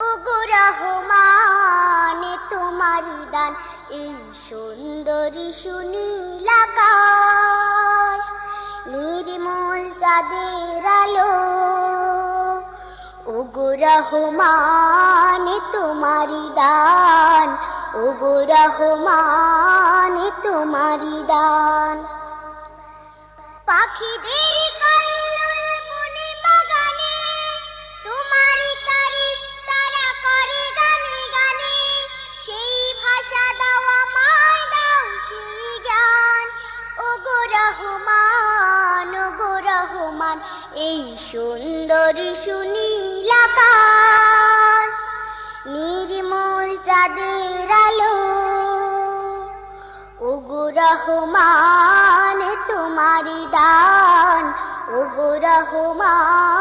ওগো রহমান তোমারি দান এই সুন্দর সুনীল আকাশ, নির্মল চাঁদের আলো। ওগো রহমান তোমারি দান, ওগো রহমান তোমারি দান। পাখিদের কল্লোল বনে বাগানে তোমারি তারিফ তারা করে গানে গানে। সেই ভাষা দাও আমায়, দাও সেই জ্ঞান। ওগো রহমান, ওগো রহমান এই সুন্দর সুনীল আকাশ, নির্মল চাঁদের আলো। ওগো রহমান তোমারি দান, ওগো রহমান